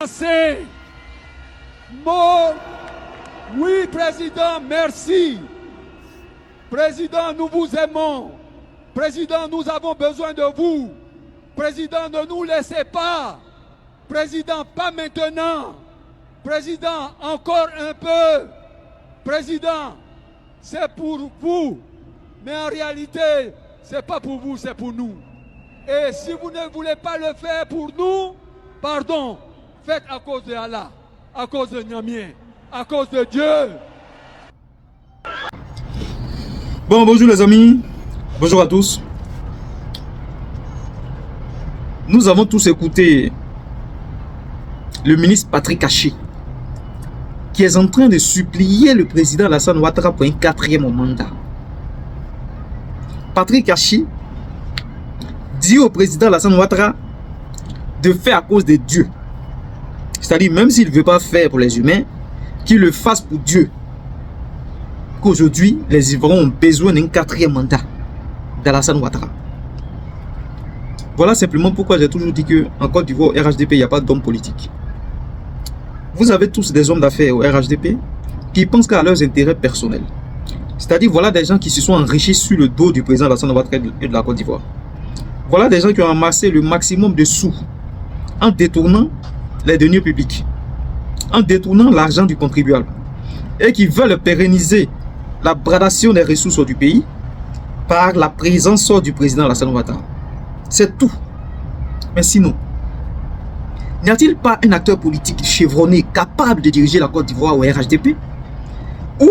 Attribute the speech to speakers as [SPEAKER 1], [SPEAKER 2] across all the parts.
[SPEAKER 1] français. Mot. Oui, Président, merci. Président, nous vous aimons. Président, nous avons besoin de vous. Président, ne nous laissez pas. Président, pas maintenant. Président, encore un peu. Président, c'est pour vous. Mais en réalité, c'est pas pour vous, c'est pour nous. Et si vous ne voulez pas le faire pour nous, pardon, faites à cause de Allah, à cause de Niamien, à cause de Dieu.
[SPEAKER 2] Bon, bonjour les amis, bonjour à tous. Nous avons tous écouté le ministre Patrick Achi, qui est en train de supplier le président Alassane Ouattara pour un 4e mandat. Patrick Achi dit au président Alassane Ouattara de faire à cause de Dieu. C'est-à-dire, même s'il ne veut pas faire pour les humains, qu'il le fasse pour Dieu. Qu'aujourd'hui, les Ivoiriens ont besoin d'un 4e mandat d'Alassane Ouattara. Voilà simplement pourquoi j'ai toujours dit qu'en Côte d'Ivoire, au RHDP, il n'y a pas d'hommes politiques. Vous avez tous des hommes d'affaires au RHDP qui pensent qu'à leurs intérêts personnels. C'est-à-dire, voilà des gens qui se sont enrichis sur le dos du président Alassane Ouattara et de la Côte d'Ivoire. Voilà des gens qui ont amassé le maximum de sous en détournant les deniers publics, en détournant l'argent du contribuable, et qui veulent pérenniser la bradation des ressources du pays par la présence du président Alassane Ouattara. C'est tout. Mais sinon, n'y a-t-il pas un acteur politique chevronné capable de diriger la Côte d'Ivoire au RHDP, où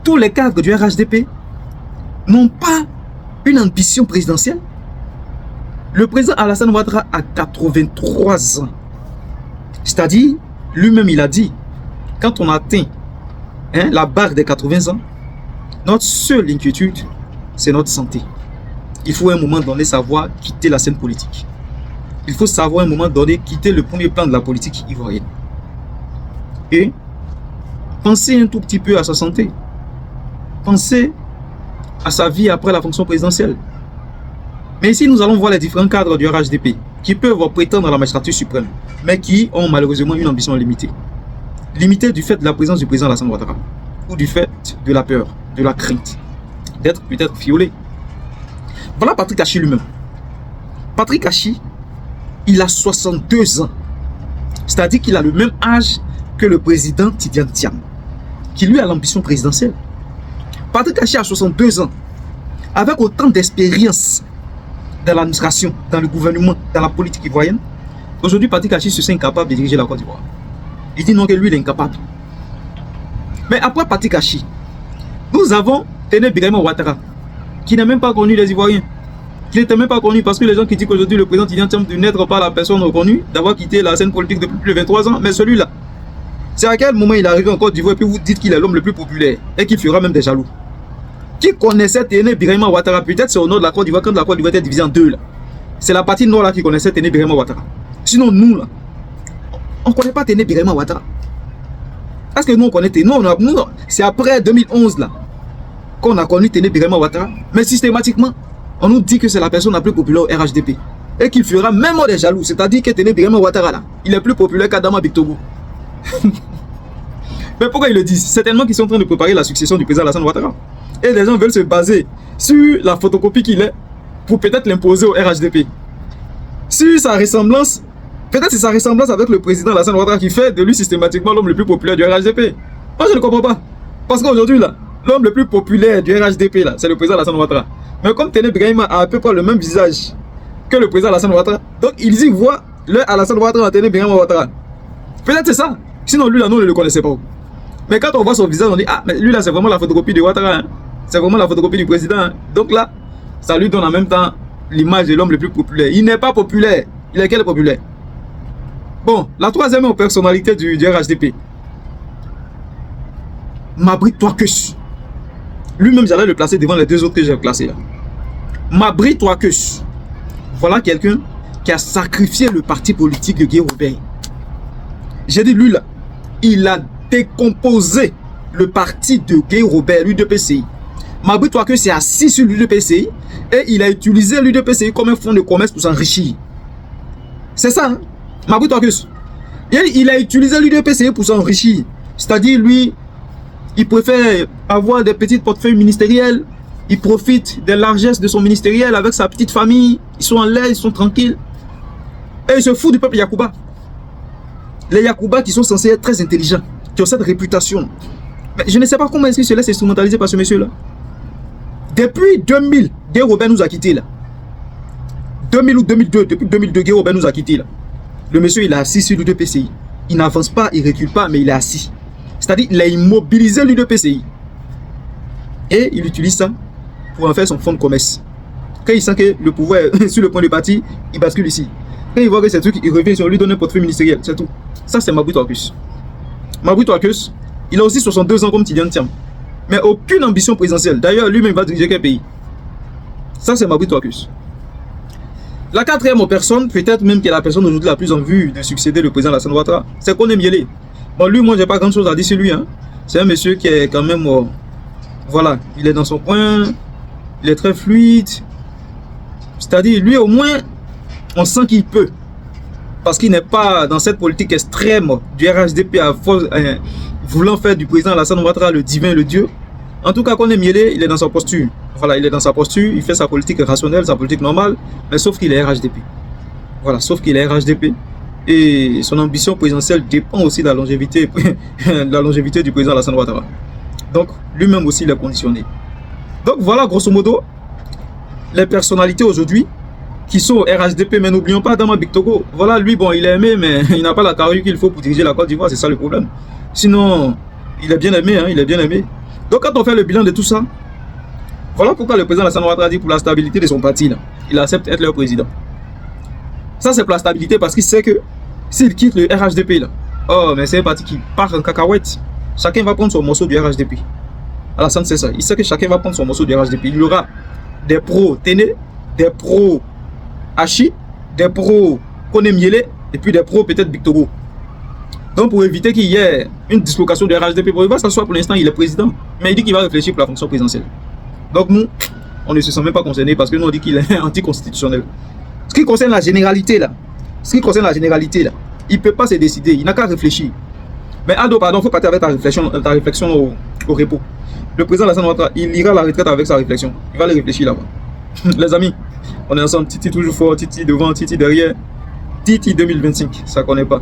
[SPEAKER 2] tous les cadres du RHDP n'ont pas une ambition présidentielle? Le président Alassane Ouattara a 83 ans. C'est-à-dire, lui-même il a dit, quand on atteint la barre des 80 ans, notre seule inquiétude, c'est notre santé. Il faut à un moment donné savoir quitter la scène politique. Il faut savoir à un moment donné quitter le premier plan de la politique ivoirienne. Et penser un tout petit peu à sa santé. Penser à sa vie après la fonction présidentielle. Mais ici, nous allons voir les différents cadres du RHDP qui peuvent prétendre à la magistrature suprême, mais qui ont malheureusement une ambition limitée. Limitée du fait de la présence du président Alassane Ouattara, ou du fait de la peur, de la crainte, d'être peut-être violé. Voilà Patrick Achi lui-même. Patrick Achi, il a 62 ans. C'est-à-dire qu'il a le même âge que le président Tidiane Thiam, qui lui a l'ambition présidentielle. Patrick Achi a 62 ans, avec autant d'expérience dans l'administration, dans le gouvernement, dans la politique ivoirienne. Aujourd'hui, Patrick Achi se sent incapable de diriger la Côte d'Ivoire. Il dit non, que lui, il est incapable. Mais après Patrick Achi, nous avons Téné Birahima Ouattara, qui n'a même pas connu les Ivoiriens. Qui n'était même pas connu parce que les gens qui disent qu'aujourd'hui le président Tidiane Thiam de n'être pas la personne reconnue, d'avoir quitté la scène politique depuis plus de 23 ans, mais celui-là, c'est à quel moment il est arrivé en Côte d'Ivoire et puis vous dites qu'il est l'homme le plus populaire et qu'il fera même des jaloux. Qui connaissait Téné Birahima Ouattara? Peut-être c'est au nord de la Côte d'Ivoire, quand la Côte d'Ivoire était divisée en deux là. C'est la partie nord là qui connaissait Téné Birahima Ouattara. Sinon nous là, on ne connaît pas Téné Birahima Ouattara. Est-ce que nous on connaît Téné? Nous, c'est après 2011 là qu'on a connu Téné Birahima Ouattara. Mais systématiquement, on nous dit que c'est la personne la plus populaire au RHDP. Et qu'il fera même des jaloux. C'est-à-dire que Téné Birahima Ouattara là, il est plus populaire qu'Adama Bictogo. Mais pourquoi ils le disent? Certainement qu'ils sont en train de préparer la succession du président Alassane Ouattara. Et les gens veulent se baser sur la photocopie qu'il est pour peut-être l'imposer au RHDP. Sur sa ressemblance, peut-être c'est sa ressemblance avec le président Alassane Ouattara qui fait de lui systématiquement l'homme le plus populaire du RHDP. Moi je ne comprends pas. Parce qu'aujourd'hui là, l'homme le plus populaire du RHDP là, c'est le président Alassane Ouattara. Mais comme Téné Birahima a à peu près le même visage que le président Alassane Ouattara, donc ils y voient le Alassane Ouattara en Téné Birahima Ouattara. Peut-être c'est ça. Sinon lui là, nous ne le connaissait pas. Mais quand on voit son visage, on dit ah mais lui là c'est vraiment la photocopie de Ouattara. Hein. C'est vraiment la photocopie du président. Hein. Donc là, ça lui donne en même temps l'image de l'homme le plus populaire. Il n'est pas populaire. Il est quel populaire? Bon, la troisième personnalité du RHDP. Mabri Touakeus. Lui-même, j'allais le placer devant les deux autres que j'ai placés là. Mabri Touakeus. Voilà quelqu'un qui a sacrifié le parti politique de Guy Robert. J'ai dit lui là, il a décomposé le parti de Guy Robert, l'UDPCI. Mabri Touakeus s'est assis sur l'UDPCI et il a utilisé l'UDPCI comme un fonds de commerce pour s'enrichir. C'est ça, hein? Mabri Touakeus. Et il a utilisé l'UDPCI pour s'enrichir. C'est-à-dire, lui, il préfère avoir des petites portefeuilles ministériels. Il profite des largesses de son ministériel avec sa petite famille. Ils sont en l'air, ils sont tranquilles. Et il se fout du peuple Yacouba. Les Yacouba qui sont censés être très intelligents, qui ont cette réputation. Mais je ne sais pas comment est-ce qu'il se laisse instrumentaliser par ce monsieur-là. Depuis 2000, Guy Robert nous a quittés là. 2000 ou 2002, depuis 2002, Guy Robert nous a quittés là. Le monsieur, il est assis sur l'UDPCI. Il n'avance pas, il ne recule pas, mais il est assis. C'est-à-dire, il a immobilisé l'UDPCI. Et il utilise ça pour en faire son fonds de commerce. Quand il sent que le pouvoir est sur le point de partir, il bascule ici. Quand il voit que c'est truc, il revient sur lui, donne un portefeuille ministériel, c'est tout. Ça, c'est Maboutou Arcus. Maboutou Arcus, il a aussi 62 ans comme Tidiane Thiam. Mais aucune ambition présidentielle. D'ailleurs, lui-même va diriger quel pays? Ça, c'est Maboutou Arcus. La quatrième personne, peut-être même qui est la personne aujourd'hui la plus en vue de succéder le président Alassane Ouattara, c'est Koné Miélé. Bon, lui, moi, j'ai pas grand chose à dire sur lui. Hein. C'est un monsieur qui est quand même... voilà, il est dans son coin, il est très fluide. C'est-à-dire, lui, au moins, on sent qu'il peut. Parce qu'il n'est pas dans cette politique extrême du RHDP à force, voulant faire du président Alassane Ouattara le divin, le Dieu. En tout cas, Koné Miélé, il est dans sa posture. Voilà, il est dans sa posture, il fait sa politique rationnelle, sa politique normale, mais sauf qu'il est RHDP. Voilà, sauf qu'il est RHDP. Et son ambition présidentielle dépend aussi de la longévité, du président Alassane Ouattara. Donc, lui-même aussi, il est conditionné. Donc, voilà, grosso modo, les personnalités aujourd'hui qui sont RHDP, mais n'oublions pas Adama Bictogo. Voilà, lui, bon, il est aimé, mais il n'a pas la carrure qu'il faut pour diriger la Côte d'Ivoire, c'est ça le problème. Sinon, il est bien aimé, hein, il est bien aimé. Donc, quand on fait le bilan de tout ça, voilà pourquoi le président Alassane Ouattara dit pour la stabilité de son parti, là, il accepte être leur président. Ça, c'est pour la stabilité parce qu'il sait que s'il quitte le RHDP, là, oh, mais c'est un parti qui part en cacahuète. Chacun va prendre son morceau du RHDP. Alassane sait ça. Il sait que chacun va prendre son morceau du RHDP. Il y aura des pros Téné, des pros Hachi, des pros Koné Miélé, et puis des pros peut-être Bictogo. Donc, pour éviter qu'il y ait une dislocation du RHDP, il va s'asseoir pour l'instant, il est président. Mais il dit qu'il va réfléchir pour la fonction présidentielle. Donc, nous, on ne se sent même pas concernés parce que nous, on dit qu'il est anticonstitutionnel. Ce qui concerne la généralité, là, il ne peut pas se décider, il n'a qu'à réfléchir. Mais Ado, pardon, il faut partir avec ta réflexion au repos. Le président Alassane Ouattara, il ira à la retraite avec sa réflexion. Il va aller réfléchir là-bas. Les amis, on est ensemble. Titi toujours fort, Titi devant, Titi derrière. Titi 2025, ça ne connaît pas.